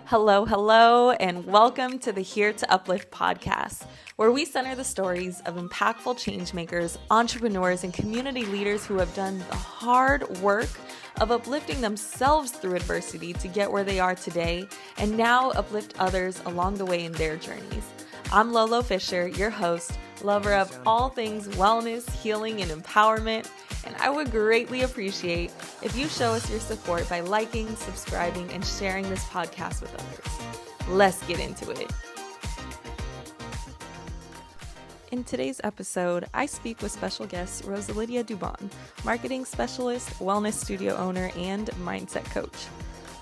Hello, and welcome to the Here to Uplift Podcast, where we center the stories of impactful changemakers, entrepreneurs, and community leaders who have done the hard work of uplifting themselves through adversity to get where they are today, and now uplift others along the way in their journeys. I'm Lolo Fisher, your host, lover of all things wellness, healing, and empowerment, and I would greatly appreciate if you show us your support by liking, subscribing, and sharing this podcast with others. Let's get into it. In today's episode, I speak with special guest Rosalidia Dubon, marketing specialist, wellness studio owner, and mindset coach.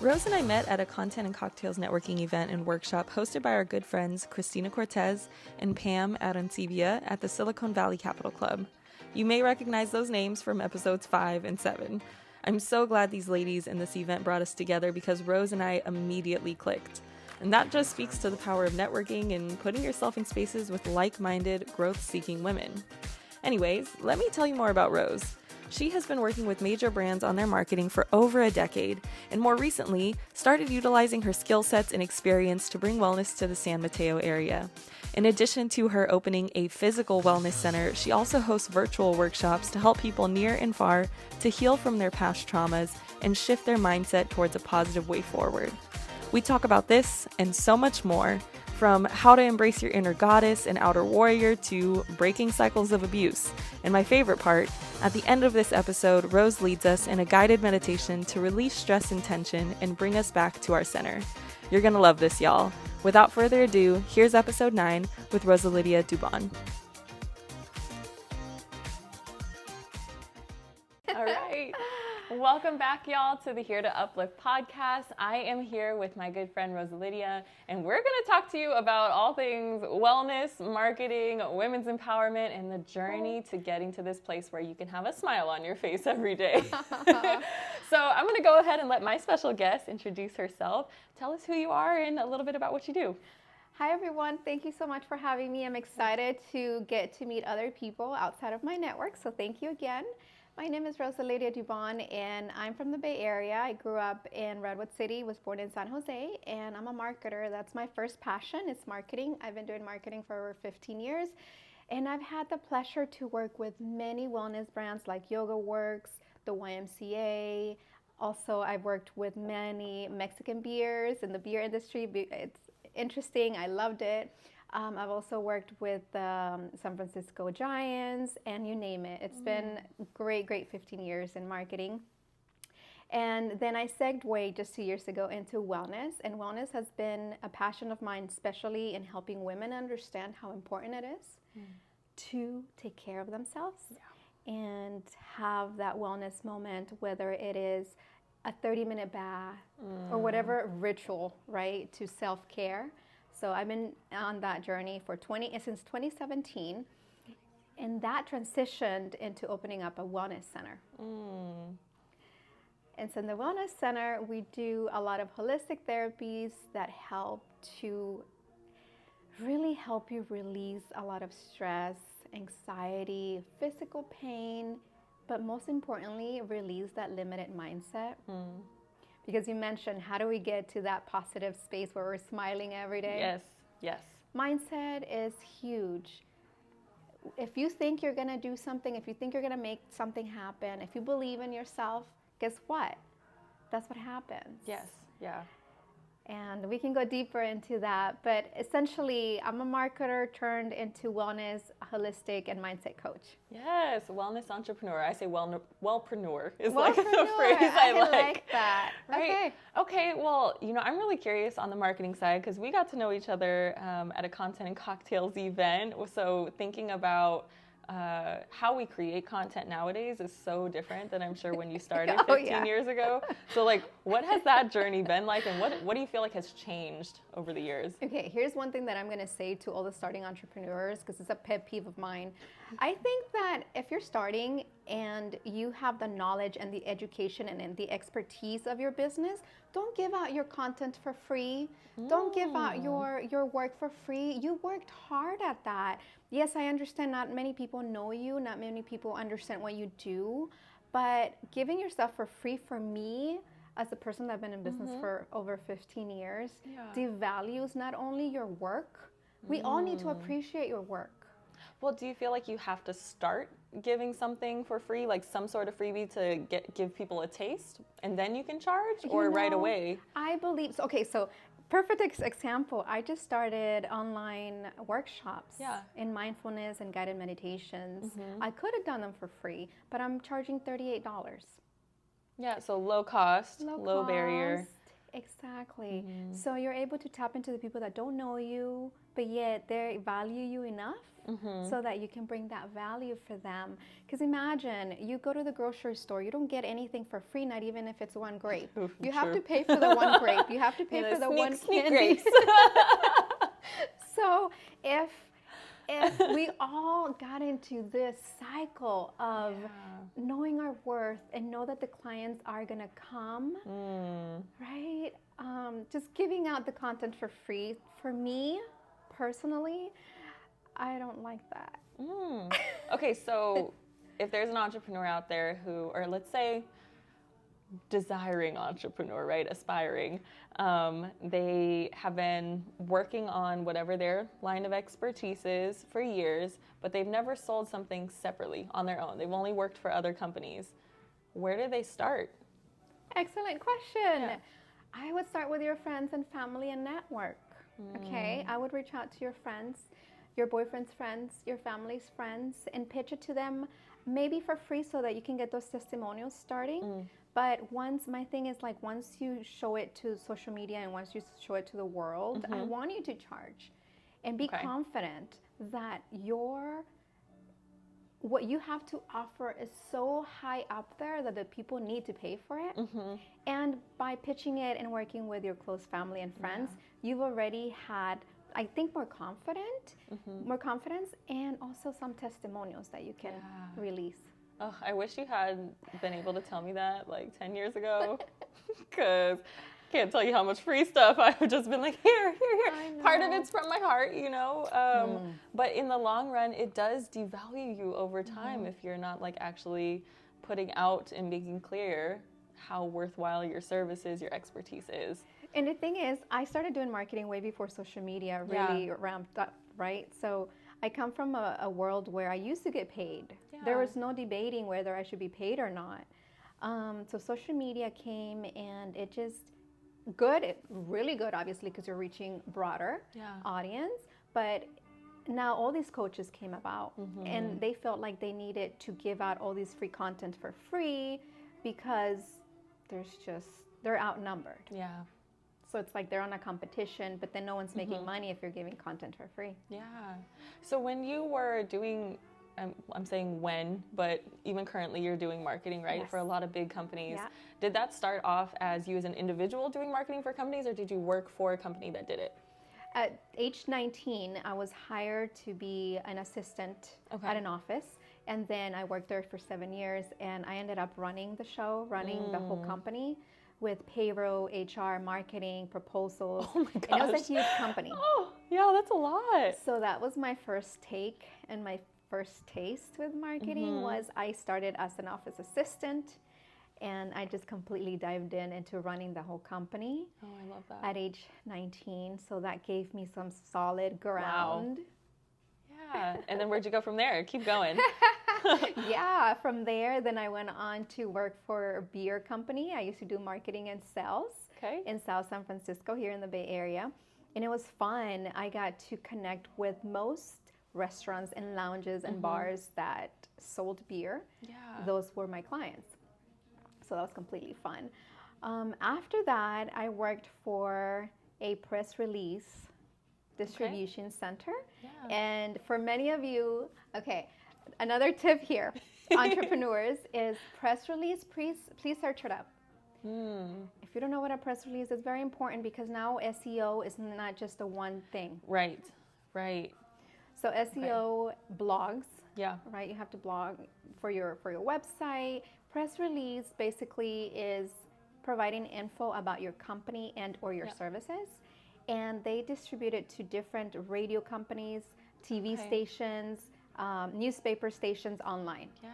Rose and I met at a Content and Cocktails networking event and workshop hosted by our good friends Christina Cortez and Pam Arancibia at the Silicon Valley Capital Club. You may recognize those names from episodes 5 and 7. I'm so glad these ladies in this event brought us together because Rose and I immediately clicked. And that just speaks to the power of networking and putting yourself in spaces with like-minded, growth-seeking women. Anyways, let me tell you more about Rose. She has been working with major brands on their marketing for over a decade, and more recently, started utilizing her skill sets and experience to bring wellness to the San Mateo area. In addition to her opening a physical wellness center, she also hosts virtual workshops to help people near and far to heal from their past traumas and shift their mindset towards a positive way forward. We talk about this and so much more, from how to embrace your inner goddess and outer warrior to breaking cycles of abuse. And my favorite part, at the end of this episode, Rose leads us in a guided meditation to release stress and tension and bring us back to our center. You're gonna love this, y'all. Without further ado, here's episode 9 with Rosalidia Dubon. All right. Welcome back, y'all, to the Here to Uplift podcast. I am here with my good friend Rosalidia, and we're going to talk to you about all things wellness, marketing, women's empowerment, and the journey to getting to this place where you can have a smile on your face every day. So I'm going to go ahead and let my special guest introduce herself. Tell us who you are and a little bit about what you do. Hi, everyone. Thank you so much for having me. I'm excited to get to meet other people outside of my network, so thank you again. My name is Rosalidia Dubon, and I'm from the Bay Area. I grew up in Redwood City, was born in San Jose, and I'm a marketer. That's my first passion, is marketing. I've been doing marketing for over 15 years, and I've had the pleasure to work with many wellness brands like Yoga Works, the YMCA. Also, I've worked with many Mexican beers in the beer industry. It's interesting. I loved it. I've also worked with San Francisco Giants, and you name it. It's been great 15 years in marketing. And then I segued just 2 years ago into wellness, and wellness has been a passion of mine, especially in helping women understand how important it is to take care of themselves and have that wellness moment, whether it is a 30-minute bath or whatever ritual, right, to self-care. So I've been on that journey since 2017, and that transitioned into opening up a wellness center. And so in the wellness center, we do a lot of holistic therapies that help to really help you release a lot of stress, anxiety, physical pain, but most importantly, release that limited mindset. Because you mentioned, how do we get to that positive space where we're smiling every day? Yes. Mindset is huge. If you think you're going to do something, if you think you're going to make something happen, if you believe in yourself, guess what? That's what happens. Yes, yeah. And we can go deeper into that. But essentially, I'm a marketer turned into wellness, holistic, and mindset coach. Yes, wellness entrepreneur. I say wellpreneur is Wellpreneur. like the phrase I like that. Right. Okay, well, I'm really curious on the marketing side because we got to know each other at a Content and Cocktails event. So thinking about how we create content nowadays is so different than I'm sure when you started 15 years ago. So what has that journey been like, and what do you feel like has changed over the years? Okay, here's one thing that I'm going to say to all the starting entrepreneurs, because it's a pet peeve of mine. I think that if you're starting and you have the knowledge and the education and the expertise of your business, don't give out your content for free. Don't give out your work for free. You worked hard at that. Yes, I understand not many people know you, not many people understand what you do, but giving yourself for free, for me, as a person that's been in business for over 15 years, devalues not only your work, we all need to appreciate your work. Well, do you feel like you have to start giving something for free, like some sort of freebie to give people a taste, and then you can charge, or right away? I believe so. Okay, so perfect example. I just started online workshops in mindfulness and guided meditations. I could have done them for free, but I'm charging $38. Yeah, so low cost, low barrier. Exactly. So you're able to tap into the people that don't know you, but yet they value you enough so that you can bring that value for them. Because imagine, you go to the grocery store, you don't get anything for free, not even if it's one grape. You have to pay for the one grape. You have to pay for the one candy. Grapes. So if we all got into this cycle of knowing our worth and know that the clients are going to come, right? Just giving out the content for free, for me personally, I don't like that. Okay, so if there's an entrepreneur out there who, or let's say desiring entrepreneur, right, aspiring, they have been working on whatever their line of expertise is for years, but they've never sold something separately on their own. They've only worked for other companies. Where do they start? Excellent question. I would start with your friends and family and network. Okay, I would reach out to your friends, your boyfriend's friends, your family's friends, and pitch it to them, maybe for free, so that you can get those testimonials starting. But my thing is, like, once you show it to social media and once you show it to the world, I want you to charge and be confident that what you have to offer is so high up there that the people need to pay for it. And by pitching it and working with your close family and friends, you've already had, I think, more confidence, and also some testimonials that you can release. Oh, I wish you had been able to tell me that like 10 years ago, because I can't tell you how much free stuff I've just been like, here. Part of it's from my heart, you know. But in the long run, it does devalue you over time if you're not like actually putting out and making clear how worthwhile your service is, your expertise is. And the thing is, I started doing marketing way before social media really ramped up, right? So I come from a world where I used to get paid. There was no debating whether I should be paid or not. So social media came, and it just really good, obviously, because you're reaching broader audience. But now all these coaches came about, and they felt like they needed to give out all these free content for free because they're outnumbered. So it's like they're on a competition, but then no one's making money if you're giving content for free. So when you were doing, I'm saying when, but even currently you're doing marketing, right, for a lot of big companies. Did that start off as you as an individual doing marketing for companies, or did you work for a company that did it? At age 19, I was hired to be an assistant at an office. And then I worked there for 7 years, and I ended up running the show, the whole company, with payroll, HR, marketing, proposals. Oh my gosh. And it was a huge company. Oh, yeah, that's a lot. So that was my first take, and my first taste with marketing was I started as an office assistant, and I just completely dived into running the whole company. Oh, I love that. At age 19, so that gave me some solid ground. Yeah, and then where'd you go from there? Keep going. From there, then I went on to work for a beer company. I used to do marketing and sales in South San Francisco, here in the Bay Area. And it was fun. I got to connect with most restaurants and lounges and bars that sold beer. Those were my clients. So that was completely fun. After that, I worked for a press release distribution center. And for many of you, another tip here, entrepreneurs, is press release, please search it up. If you don't know what a press release is, very important, because now SEO is not just a one thing. Right. So SEO blogs, right? You have to blog for your website. Press release basically is providing info about your company and or your services, and they distribute it to different radio companies, TV stations, newspaper stations online. Yeah.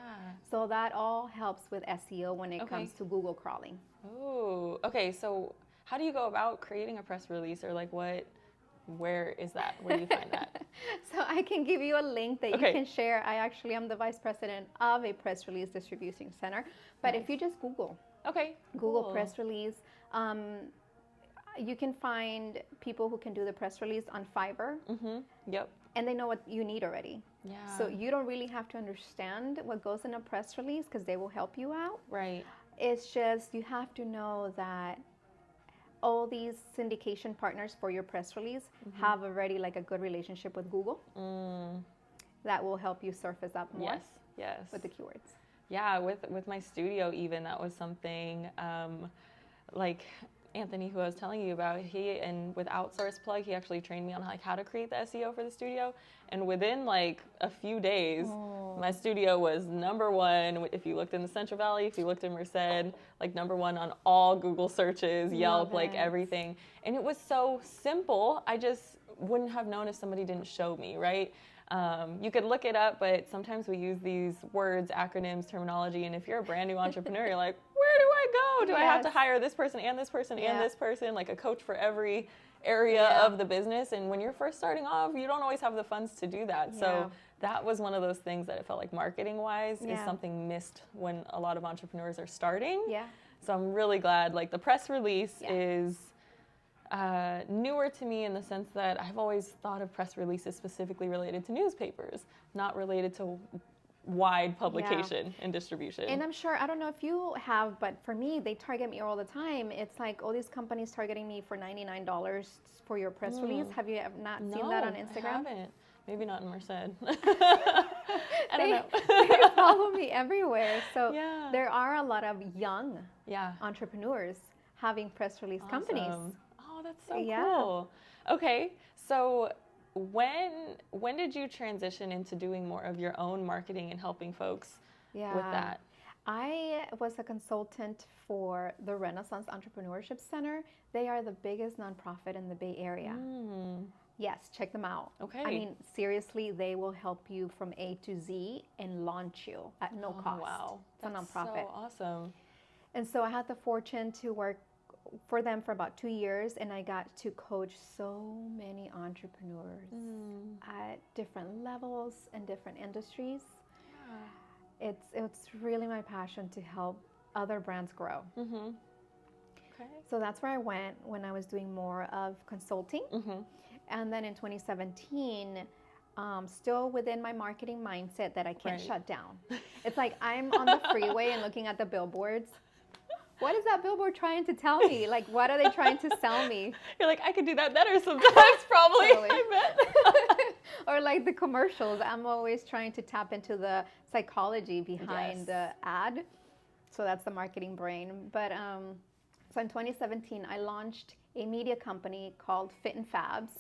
So that all helps with SEO when it comes to Google crawling. Oh, okay. So how do you go about creating a press release, or like where is that? Where do you find that? So I can give you a link that you can share. I actually am the vice president of a press release distribution center. But if you just Google Google press release, you can find people who can do the press release on Fiverr. Yep. And they know what you need already. Yeah. So you don't really have to understand what goes in a press release because they will help you out. Right. It's just you have to know that all these syndication partners for your press release have already like a good relationship with Google. That will help you surface up more. Yes. With the keywords. Yeah, with my studio even, that was something like Anthony, who I was telling you about, and with Outsource Plug, he actually trained me on how to create the SEO for the studio. And within like a few days, my studio was #1. If you looked in the Central Valley, if you looked in Merced, like #1 on all Google searches, Yelp, like everything. And it was so simple. I just wouldn't have known if somebody didn't show me, right? You could look it up, but sometimes we use these words, acronyms, terminology, and if you're a brand new entrepreneur, you're like, where do I go? Do I have to hire this person and this person and this person, like a coach for every area of the business? And when you're first starting off, you don't always have the funds to do that. So that was one of those things that it felt like marketing-wise is something missed when a lot of entrepreneurs are starting. So I'm really glad, like the press release is newer to me in the sense that I've always thought of press releases specifically related to newspapers, not related to wide publication and distribution. And I'm sure, I don't know if you have, but for me, they target me all the time. It's like all these companies targeting me for $99 for your press release. Have you not seen that on Instagram? I haven't. Maybe not in Merced. I don't know. They follow me everywhere. So there are a lot of young entrepreneurs having press release companies. Oh, that's so cool. Okay, so when did you transition into doing more of your own marketing and helping folks with that? I was a consultant for the Renaissance Entrepreneurship Center. They are the biggest nonprofit in the Bay Area. Yes, check them out. Okay. I mean, seriously, they will help you from A to Z and launch you at no cost. Wow, it's a nonprofit. So awesome. And so I had the fortune to work for them for about 2 years, and I got to coach so many entrepreneurs at different levels and different industries. It's really my passion to help other brands grow. Okay. So that's where I went when I was doing more of consulting. And then in 2017, still within my marketing mindset that I can't shut down. It's like I'm on the freeway and looking at the billboards. What is that billboard trying to tell me? Like, what are they trying to sell me? You're like, I could do that better sometimes, probably. I bet. Or like the commercials. I'm always trying to tap into the psychology behind the ad. So that's the marketing brain. But so in 2017, I launched a media company called Fit and Fabs.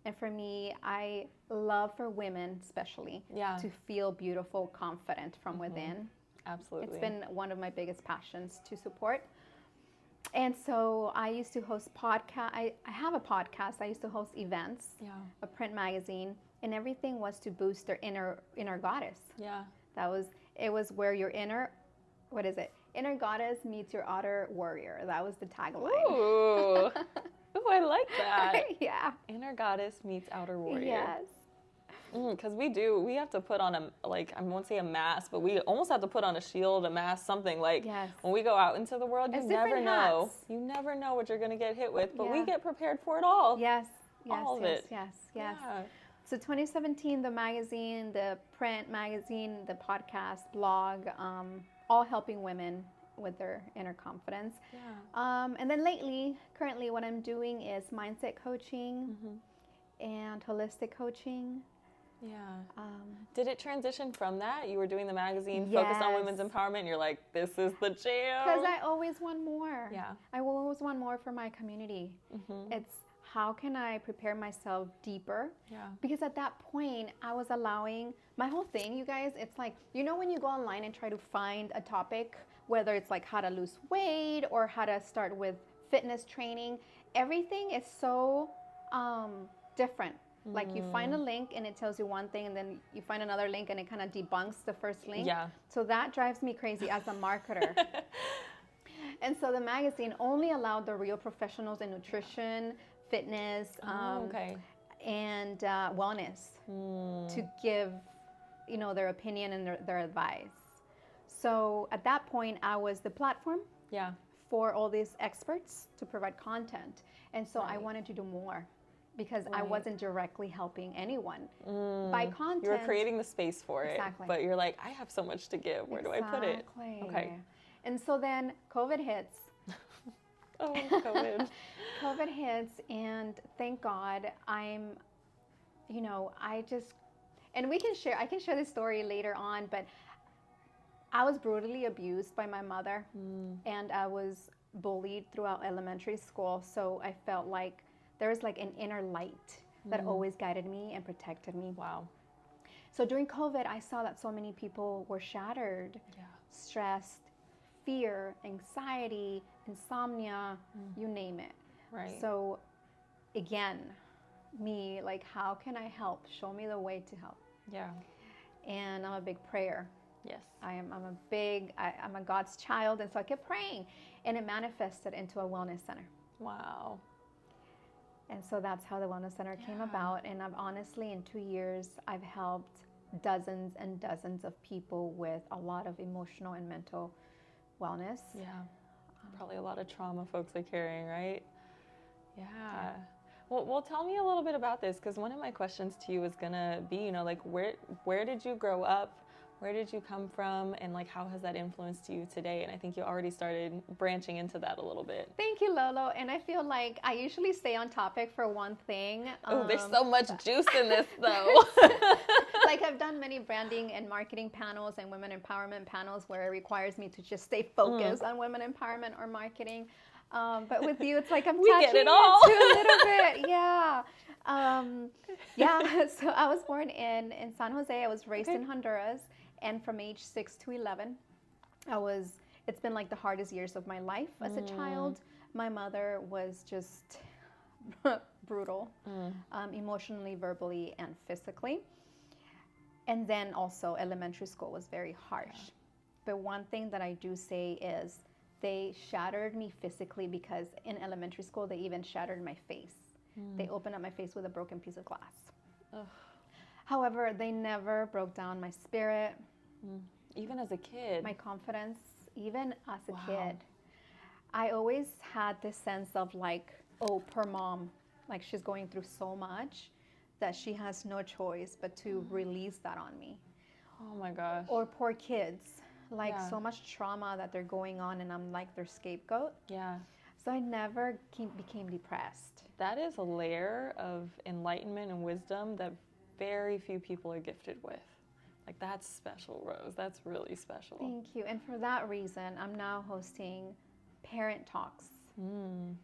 And for me, I love for women especially to feel beautiful, confident from within. Absolutely. It's been one of my biggest passions to support. And so I used to host podcasts. I have a podcast. I used to host events, a print magazine, and everything was to boost their inner goddess. It was where your inner goddess meets your outer warrior. That was the tagline. Ooh, I like that. Inner goddess meets outer warrior. Yes. Because we have to put on I won't say a mask, but we almost have to put on a shield, a mask, something like when we go out into the world, you never know. You never know what you're going to get hit with, but we get prepared for it all. All of it. Yes. So 2017, the magazine, the print magazine, the podcast, blog, all helping women with their inner confidence. And then currently what I'm doing is mindset coaching and holistic coaching. Did it transition from that? You were doing the magazine focused on women's empowerment, and you're like, this is the jam. Because I always want more. I always want more for my community. It's how can I prepare myself deeper? Because at that point, I was allowing my whole thing, you guys, it's like, when you go online and try to find a topic, whether it's like how to lose weight or how to start with fitness training, everything is so different. Like you find a link and it tells you one thing, and then you find another link and it kind of debunks the first link. Yeah. So that drives me crazy as a marketer. And so the magazine only allowed the real professionals in nutrition, fitness, and wellness to give, their opinion and their advice. So at that point, I was the platform for all these experts to provide content. And so I wanted to do more because I wasn't directly helping anyone. By content. You were creating the space for it. Exactly. But you're like, I have so much to give. Where do I put it? Okay. And so then COVID hits. Oh, COVID. COVID hits, and thank God and I can share this story later on, but I was brutally abused by my mother, and I was bullied throughout elementary school. So I felt like there was like an inner light that always guided me and protected me. Wow. So during COVID, I saw that so many people were shattered, stressed, fear, anxiety, insomnia, you name it. Right. So again, me, like, how can I help? Show me the way to help. Yeah. And I'm a big prayer. Yes. I'm a God's child, and so I kept praying, and it manifested into a wellness center. Wow. And so that's how the wellness center came about. And I've honestly, in 2 years, I've helped dozens and dozens of people with a lot of emotional and mental wellness. Yeah. Probably a lot of trauma folks are carrying, right? Yeah. Well, tell me a little bit about this, because one of my questions to you is gonna be, like, where did you grow up? Where did you come from? And like, how has that influenced you today? And I think you already started branching into that a little bit. Thank you, Lolo. And I feel like I usually stay on topic for one thing. Oh, there's so much juice in this, though. Like, I've done many branding and marketing panels and women empowerment panels where it requires me to just stay focused on women empowerment or marketing. But with you, it's like I'm touching get it all. too a little bit. Yeah. So I was born in San Jose. I was raised in Honduras. And from age 6 to 11, it's been like the hardest years of my life as a child. My mother was just brutal, emotionally, verbally, and physically. And then also elementary school was very harsh. Yeah. But one thing that I do say is they shattered me physically, because in elementary school, they even shattered my face. They opened up my face with a broken piece of glass. Ugh. However, they never broke down my spirit. Even as a kid? My confidence, even as a kid. I always had this sense of like, oh, poor mom, like she's going through so much that she has no choice but to release that on me. Oh my gosh. Or poor kids, like so much trauma that they're going on, and I'm like their scapegoat. Yeah. So I never became depressed. That is a layer of enlightenment and wisdom that very few people are gifted with. Like, that's special, Rose. That's really special. Thank you. And for that reason, I'm now hosting parent talks.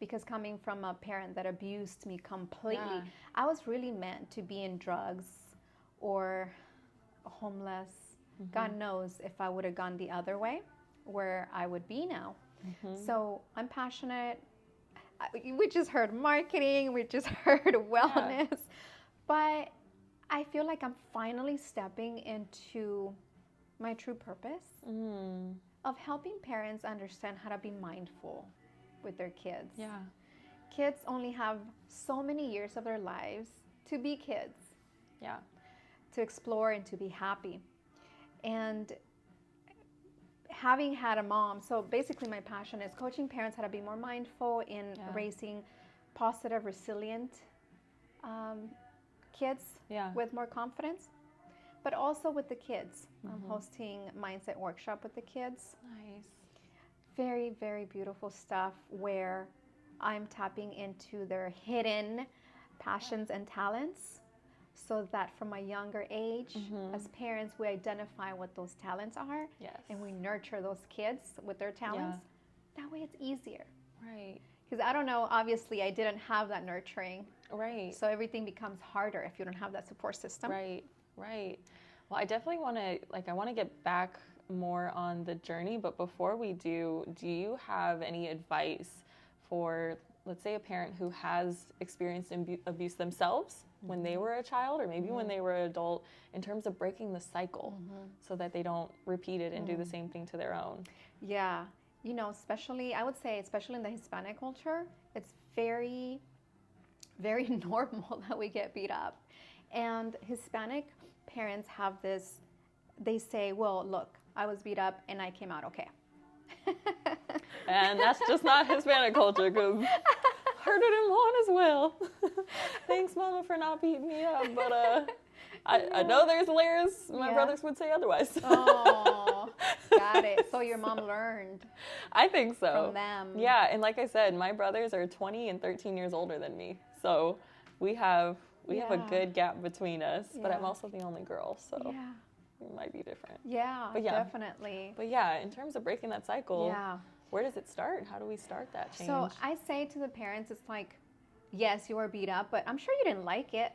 Because coming from a parent that abused me completely, I was really meant to be in drugs or homeless. God knows if I would have gone the other way, where I would be now. So I'm passionate. We just heard marketing. We just heard wellness. But I feel like I'm finally stepping into my true purpose of helping parents understand how to be mindful with their kids. Yeah. Kids only have so many years of their lives to be kids. Yeah. To explore and to be happy. And having had a mom, so basically my passion is coaching parents how to be more mindful in raising positive, resilient kids with more confidence, but also with the kids. I'm hosting mindset workshop with the kids. Nice. Very, very beautiful stuff where I'm tapping into their hidden passions and talents, so that from a younger age, as parents, we identify what those talents are, and we nurture those kids with their talents. That way it's easier. Right. Because I don't know, obviously I didn't have that nurturing. Right. So everything becomes harder if you don't have that support system. Right, right. Well, I definitely want to get back more on the journey, but before we do you have any advice for let's say a parent who has experienced abuse themselves when they were a child, or maybe when they were an adult, in terms of breaking the cycle so that they don't repeat it and do the same thing to their own. Yeah. You know, especially, I would say, especially in the Hispanic culture, it's very, very normal that we get beat up. And Hispanic parents have this, they say, well, look, I was beat up and I came out okay. And that's just not Hispanic culture, because heard it in Juan as well. Thanks, Mama, for not beating me up, but I know there's layers. My brothers would say otherwise. Oh, got it. So your mom learned. I think so. From them. Yeah, and like I said, my brothers are 20 and 13 years older than me, so we have a good gap between us. But I'm also the only girl, so it might be different. Yeah, but definitely. But in terms of breaking that cycle, where does it start? How do we start that change? So I say to the parents, it's like, yes, you were beat up, but I'm sure you didn't like it.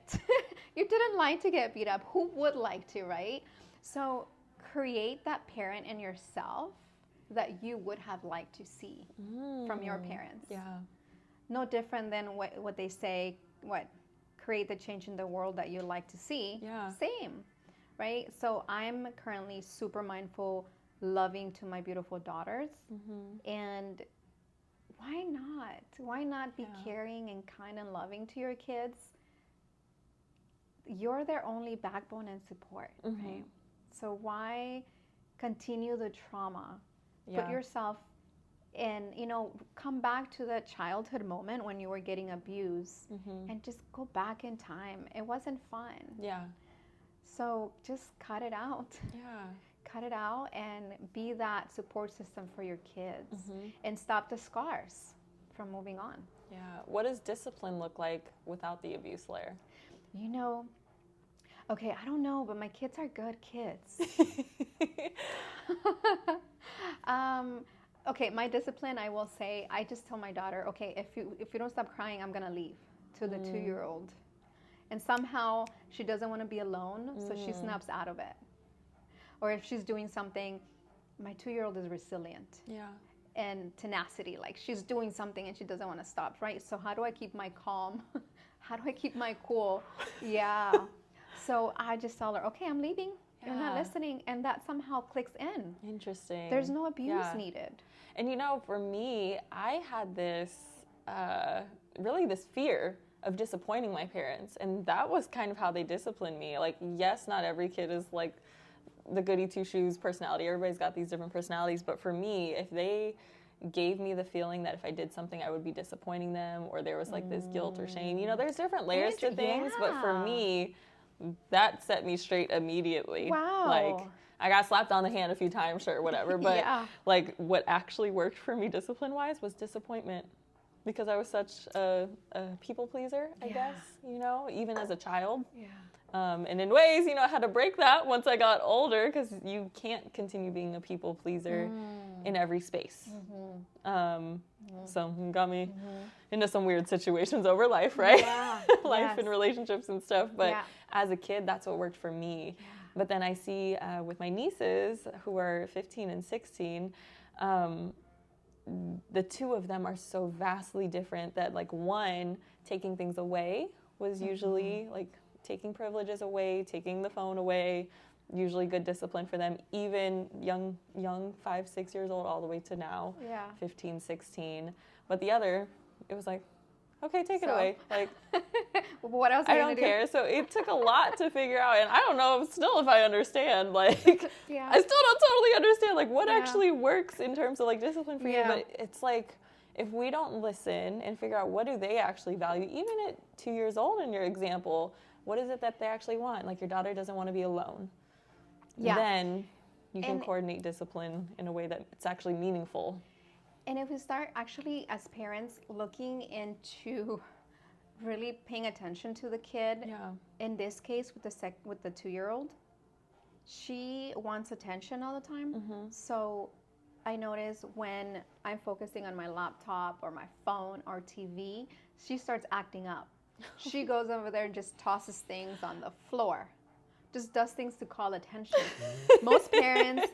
You didn't like to get beat up. Who would like to, right? So create that parent in yourself that you would have liked to see from your parents. Yeah. No different than what they say, create the change in the world that you like to see. Yeah. Same, right? So I'm currently super mindful, loving to my beautiful daughters. And why not? Why not be caring and kind and loving to your kids? You're their only backbone and support, right? So why continue the trauma? Put yourself in, come back to the childhood moment when you were getting abused and just go back in time. It wasn't fun. Yeah. So just cut it out. Yeah. Cut it out and be that support system for your kids and stop the scars from moving on. Yeah. What does discipline look like without the abuse layer? Okay, I don't know, but my kids are good kids. Okay, my discipline, I will say, I just tell my daughter, okay, if you don't stop crying, I'm gonna leave, to the 2-year-old. And somehow she doesn't want to be alone, so she snaps out of it. Or if she's doing something, my 2-year-old is resilient. Yeah. And tenacity, like she's doing something and she doesn't want to stop, right? So how do I keep my calm? How do I keep my cool? Yeah. So I just tell her, okay, I'm leaving. You're not listening. And that somehow clicks in. Interesting. There's no abuse needed. And for me, I had this, really this fear of disappointing my parents. And that was kind of how they disciplined me. Like, yes, not every kid is like the goody two-shoes personality. Everybody's got these different personalities. But for me, if they gave me the feeling that if I did something, I would be disappointing them, or there was like this guilt or shame, there's different layers to things. But for me, that set me straight immediately. Wow. Like, I got slapped on the hand a few times, sure, whatever. But like, what actually worked for me discipline-wise was disappointment, because I was such a people pleaser, I guess, even as a child. Yeah. And in ways, I had to break that once I got older, because you can't continue being a people pleaser in every space. So it got me into some weird situations over life, right? Yeah. Life and relationships and stuff. But as a kid, that's what worked for me. Yeah. But then I see with my nieces, who are 15 and 16, the two of them are so vastly different that, like, one, taking things away was usually like taking privileges away, taking the phone away, usually good discipline for them, even young 5, 6 years old, all the way to now, 15, 16. But the other, it was like, okay, take it away. Like, what else? I don't care. So it took a lot to figure out, and I don't know still if I understand. Like, I still don't totally understand like what actually works in terms of like discipline for you. But it's like, if we don't listen and figure out what do they actually value, even at 2 years old in your example, what is it that they actually want? Like, your daughter doesn't want to be alone. Yeah. Then you can coordinate discipline in a way that it's actually meaningful. And if we start actually as parents looking into really paying attention to the kid, in this case with the 2-year-old, she wants attention all the time. So I notice when I'm focusing on my laptop or my phone or TV, she starts acting up. She goes over there and just tosses things on the floor, just does things to call attention. Most parents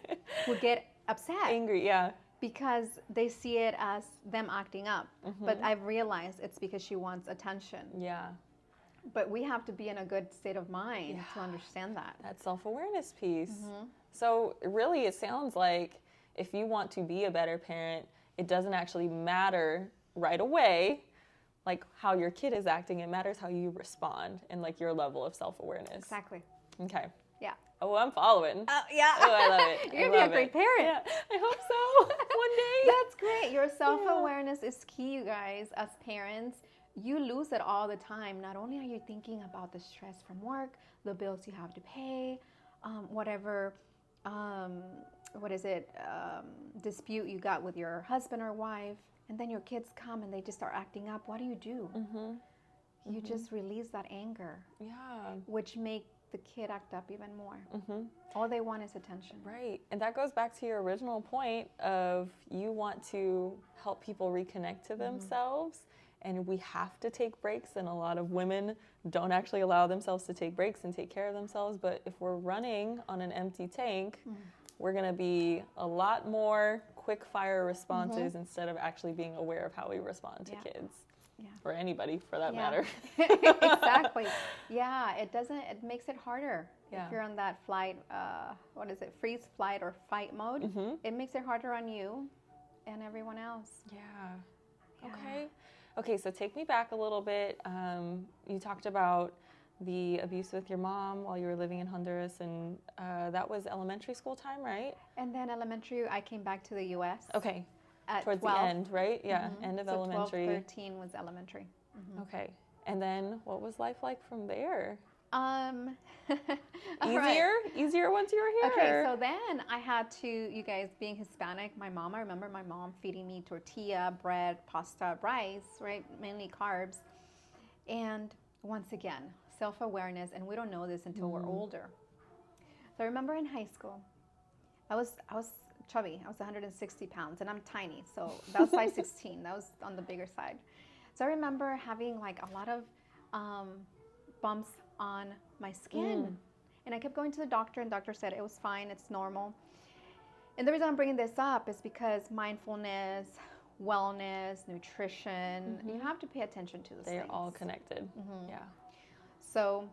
would get upset. Angry, yeah. because they see it as them acting up. But I've realized it's because she wants attention. Yeah. But we have to be in a good state of mind to understand that. That self-awareness piece. So really, it sounds like if you want to be a better parent, it doesn't actually matter right away, like how your kid is acting. It matters how you respond and like your level of self-awareness. Exactly. Okay. Yeah. Oh, I'm following. Oh, yeah. Oh, I love it. You're going to be a great parent. Yeah, I hope so. One day. That's great. Your self-awareness is key, you guys, as parents. You lose it all the time. Not only are you thinking about the stress from work, the bills you have to pay, whatever, dispute you got with your husband or wife, and then your kids come and they just start acting up. What do? You just release that anger, which make the kid act up even more. All they want is attention. Right. And that goes back to your original point of you want to help people reconnect to themselves. And we have to take breaks, and a lot of women don't actually allow themselves to take breaks and take care of themselves. But if we're running on an empty tank, we're going to be a lot more quick fire responses instead of actually being aware of how we respond to kids. Or anybody for that matter. Exactly. Yeah, it makes it harder. If you're on that flight, freeze, flight, or fight mode, it makes it harder on you and everyone else. Yeah. Okay, so take me back a little bit. You talked about the abuse with your mom while you were living in Honduras, and that was elementary school time, right? And then elementary, I came back to the U.S. Okay. At towards 12. The end, right? Yeah, end of elementary. 12, 13 was elementary. Okay. And then what was life like from there? Easier once you were here? Okay, so then I had to, you guys, being Hispanic, I remember my mom feeding me tortilla, bread, pasta, rice, right? Mainly carbs. And once again, self-awareness, and we don't know this until we're older. So I remember in high school, I was chubby. I was 160 pounds, and I'm tiny. So that was size 16. That was on the bigger side. So I remember having like a lot of bumps on my skin. And I kept going to the doctor, and the doctor said it was fine, it's normal. And the reason I'm bringing this up is because mindfulness, wellness, nutrition, you have to pay attention to those things. They're all connected. Yeah. So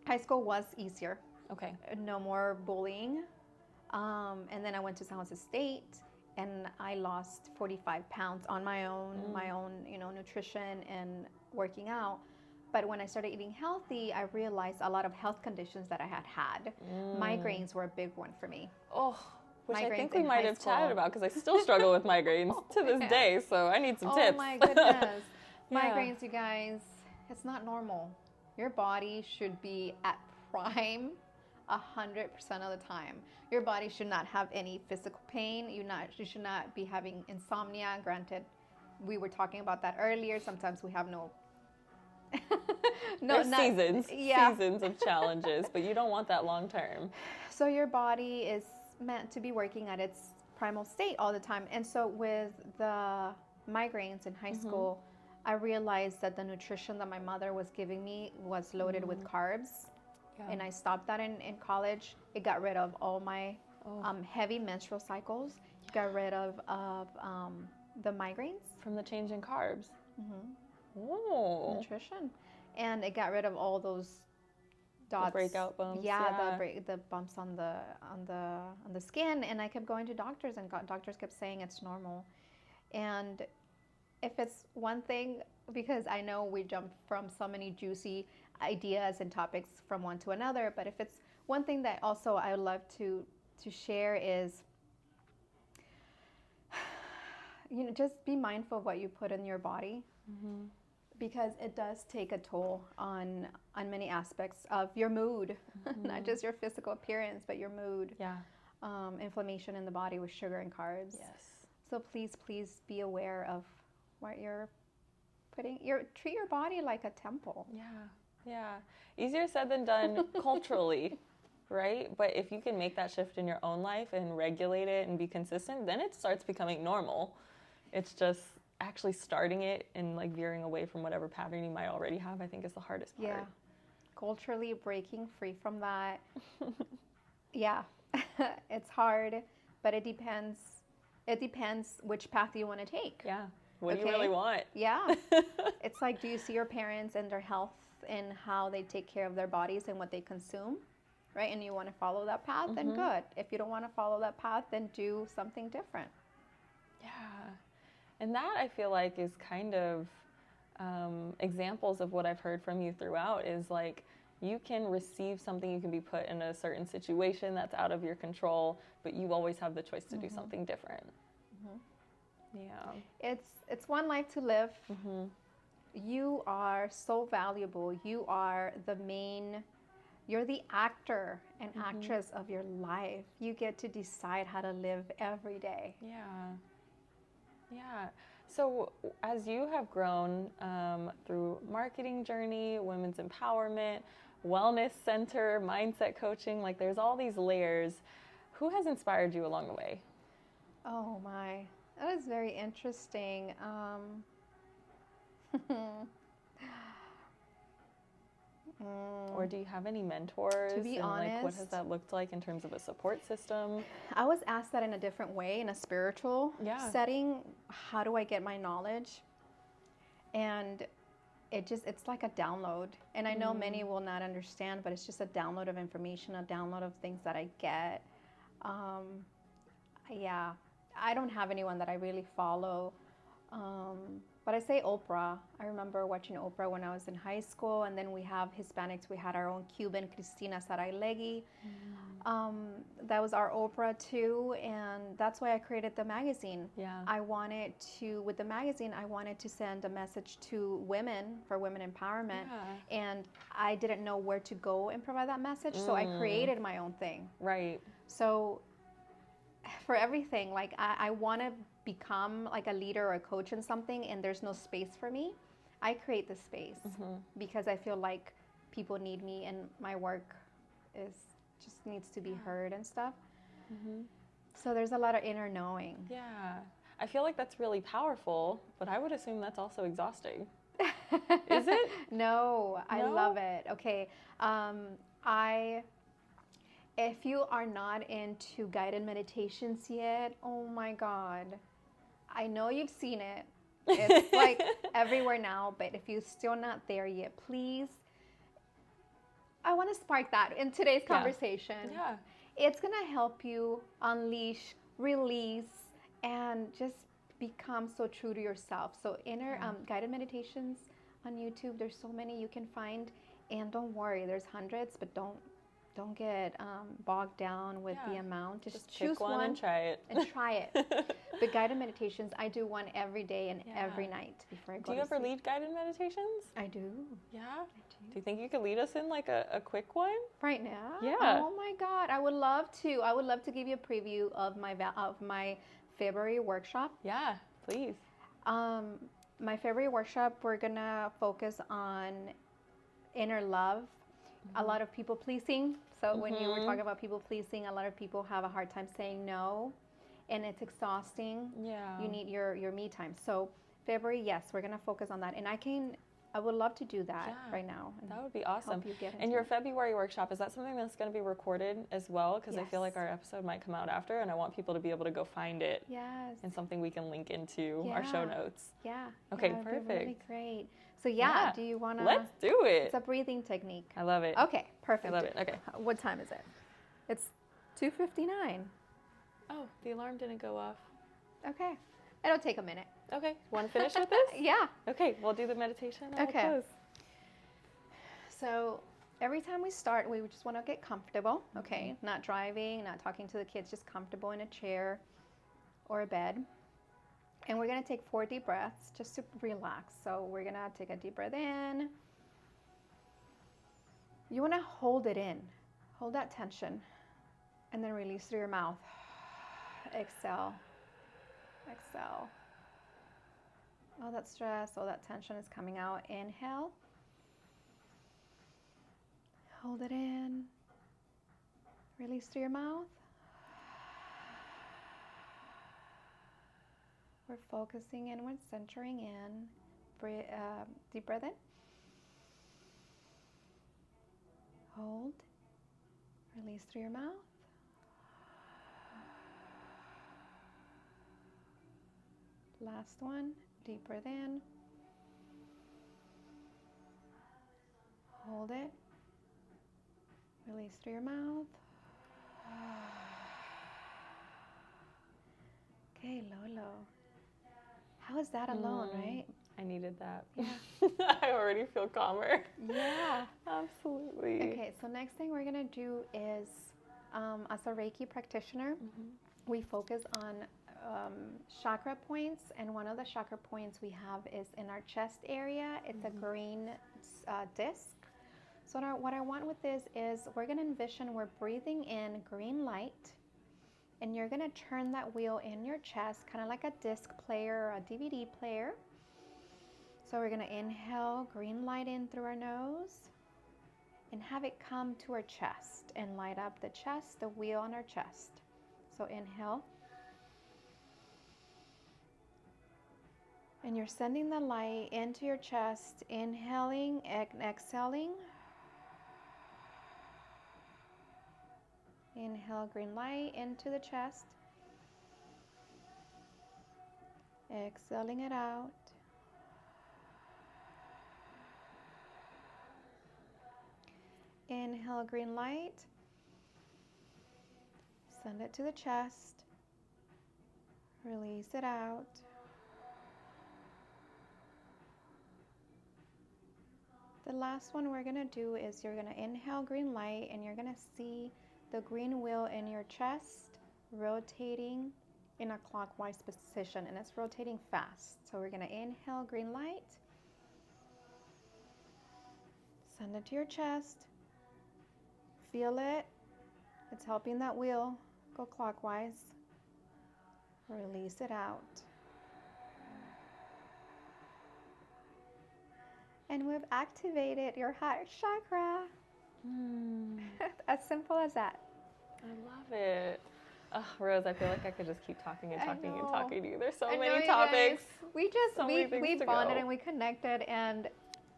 high school was easier. Okay. No more bullying. And then I went to San Jose State, and I lost 45 pounds on my own, nutrition and working out. But when I started eating healthy, I realized a lot of health conditions that I had. Migraines were a big one for me. Oh, which migraines I think we in might high have school. chatted about, because I still struggle with migraines to this day, so I need some tips. Oh my goodness. Migraines, you guys, it's not normal. Your body should be at prime 100% of the time. Your body should not have any physical pain. You should not be having insomnia. Granted, we were talking about that earlier. Sometimes we have seasons of challenges, but you don't want that long term. So your body is meant to be working at its primal state all the time. And so with the migraines in high school, I realized that the nutrition that my mother was giving me was loaded with carbs. And I stopped that in college. It got rid of all my heavy menstrual cycles. It got rid of the migraines. From the change in carbs. Oh. Nutrition. And it got rid of all those dots. The breakout bumps. The bumps on the skin. And I kept going to doctors, and doctors kept saying it's normal. And if it's one thing, because I know we jumped from so many juicy ideas and topics from one to another, but if it's one thing that also I would love to share is, just be mindful of what you put in your body, because it does take a toll on many aspects of your mood, not just your physical appearance, but your mood. Yeah. Inflammation in the body with sugar and carbs. Yes. So please be aware of what you're putting. Treat your body like a temple. Yeah. Easier said than done culturally, right? But if you can make that shift in your own life and regulate it and be consistent, then it starts becoming normal. It's just actually starting it and like veering away from whatever pattern you might already have, I think, is the hardest part. Yeah. Culturally breaking free from that. Yeah. It's hard, but it depends It depends which path you want to take. Yeah. What do you really want? Yeah. It's like, do you see your parents and their health and how they take care of their bodies and what they consume, right? And you want to follow that path, then good. If you don't want to follow that path, then do something different. Yeah. And that, I feel like, is kind of examples of what I've heard from you throughout is like, you can receive something, you can be put in a certain situation that's out of your control, but you always have the choice to do something different. Yeah. It's one life to live. You are so valuable. You are you're the actor and actress of your life. You get to decide how to live every day. Yeah. Yeah. So as you have grown through marketing journey, women's empowerment, wellness center, mindset coaching, like there's all these layers. Who has inspired you along the way? Oh my, that is very interesting. Or do you have any mentors? To be honest, like, what has that looked like in terms of a support system? I was asked that in a different way, in a spiritual setting. How do I get my knowledge? And it's like a download. And I know many will not understand, but it's just a download of information, a download of things that I get. Yeah, I don't have anyone that I really follow. But I say Oprah. I remember watching Oprah when I was in high school, and then we have Hispanics. We had our own Cuban, Cristina Saralegui. That was our Oprah too, and that's why I created the magazine. Yeah. With the magazine, I wanted to send a message to women for women empowerment, and I didn't know where to go and provide that message, so I created my own thing. Right. So for everything, like I want to become like a leader or a coach in something and there's no space for me, I create the space because I feel like people need me and my work just needs to be heard and stuff. So there's a lot of inner knowing. Yeah. I feel like that's really powerful, but I would assume that's also exhausting. Is it? No, I love it. Okay. If you are not into guided meditations yet, oh my God. I know you've seen it. It's like everywhere now, but if you're still not there yet, please, I want to spark that in today's conversation. Yeah. It's going to help you unleash, release, and just become so true to yourself. So guided meditations on YouTube, there's so many you can find. And don't worry, there's hundreds, but don't get bogged down with the amount. Just choose one and try it. The guided meditations, I do one every day and every night before I go to sleep. Do you ever lead guided meditations? I do. Yeah? I do. Do you think you could lead us in like a quick one? Right now? Yeah. Oh my God, I would love to. I would love to give you a preview of my February workshop. Yeah, please. My February workshop, we're gonna focus on inner love. A lot of people pleasing. So when you were talking about people pleasing, a lot of people have a hard time saying no, and it's exhausting. Yeah. You need your me time. So February, yes, we're gonna focus on that, and I would love to do that right now. That would be awesome. Help you get into and your February workshop, is that something that's going to be recorded as well? Because I feel like our episode might come out after, and I want people to be able to go find it. Yes. And something we can link into our show notes. Yeah. Okay, That'd perfect. be really great. So do you want to? Let's do it. It's a breathing technique. I love it. Okay, perfect. I love it. Okay. What time is it? It's 2:59. Oh, the alarm didn't go off. Okay. It'll take a minute. Okay. Want to finish with this? Yeah. Okay, we'll do the meditation. And Okay. We'll close. So every time we start, we just want to get comfortable, okay? Not driving, not talking to the kids, just comfortable in a chair or a bed. And we're going to take 4 deep breaths just to relax. So we're going to take a deep breath in. You want to hold it in. Hold that tension. And then release through your mouth. Exhale. Exhale. All that stress, all that tension is coming out. Inhale. Hold it in. Release through your mouth. We're focusing inward, centering in. Breathe, deep breath in. Hold. Release through your mouth. Last one. Deep breath in. Hold it. Release through your mouth. Okay, Lolo. How is that alone, right? I needed that. Yeah. I already feel calmer. Yeah. Absolutely. Okay, so next thing we're going to do is, as a Reiki practitioner, we focus on chakra points, and one of the chakra points we have is in our chest area. It's a green disc. So what I want with this is we're going to envision we're breathing in green light, and you're going to turn that wheel in your chest, kind of like a disc player or a DVD player. So we're going to inhale green light in through our nose and have it come to our chest and light up the chest, the wheel on our chest. So inhale. And you're sending the light into your chest, inhaling and exhaling. Inhale green light into the chest. Exhaling it out. Inhale green light. Send it to the chest. Release it out. The last one we're going to do is you're going to inhale green light, and you're going to see the green wheel in your chest rotating in a clockwise position, and it's rotating fast. So we're going to inhale green light. Send it to your chest. Feel it. It's helping that wheel go clockwise. Release it out. And we've activated your heart chakra. As simple as that. I love it. Oh, Rose, I feel like I could just keep talking and talking and talking to you. There's so many topics. We bonded and we connected, and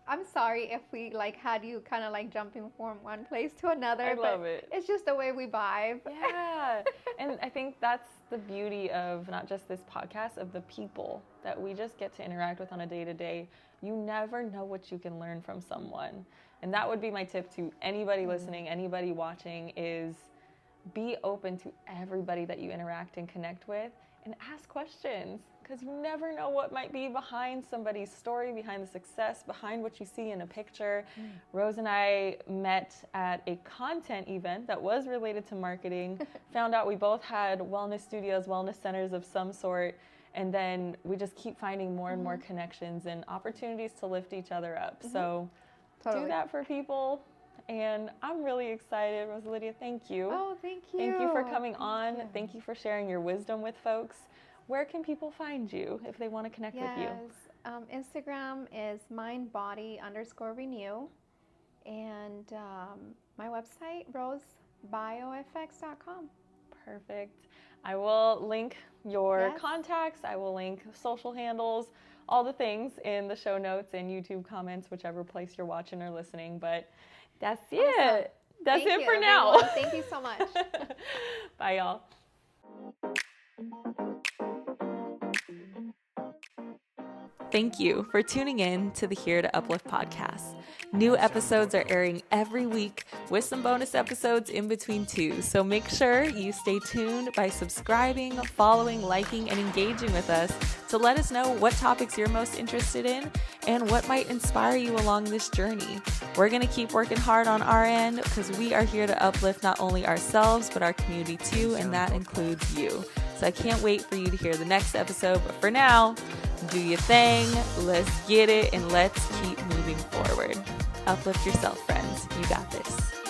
I'm sorry if we had you kind of jumping from one place to another. I love it. It's just the way we vibe. Yeah. And I think that's the beauty of not just this podcast, of the people that we just get to interact with on a day-to-day. You never know what you can learn from someone. And that would be my tip to anybody listening, anybody watching, is be open to everybody that you interact and connect with, and ask questions, because you never know what might be behind somebody's story, behind the success, behind what you see in a picture. Rose and I met at a content event that was related to marketing, found out we both had wellness studios, wellness centers of some sort, and then we just keep finding more and more connections and opportunities to lift each other up. So do that for people. And I'm really excited. Rosalidia, thank you. Oh, thank you. Thank you for coming on. Thank you for sharing your wisdom with folks. Where can people find you if they want to connect with you? Instagram is mindbody_renew. And my website, rosebiofx.com. Perfect. I will link your contacts. I will link social handles, all the things in the show notes and YouTube comments, whichever place you're watching or listening. But that's it. That's it for now. Thank you so much. Bye, y'all. Thank you for tuning in to the Here to Uplift podcast. New episodes are airing every week with some bonus episodes in between too. So make sure you stay tuned by subscribing, following, liking, and engaging with us to let us know what topics you're most interested in and what might inspire you along this journey. We're going to keep working hard on our end because we are here to uplift not only ourselves, but our community too, and that includes you. So I can't wait for you to hear the next episode. But for now, do your thing, let's get it, and let's keep moving forward. Uplift yourself, friends. You got this.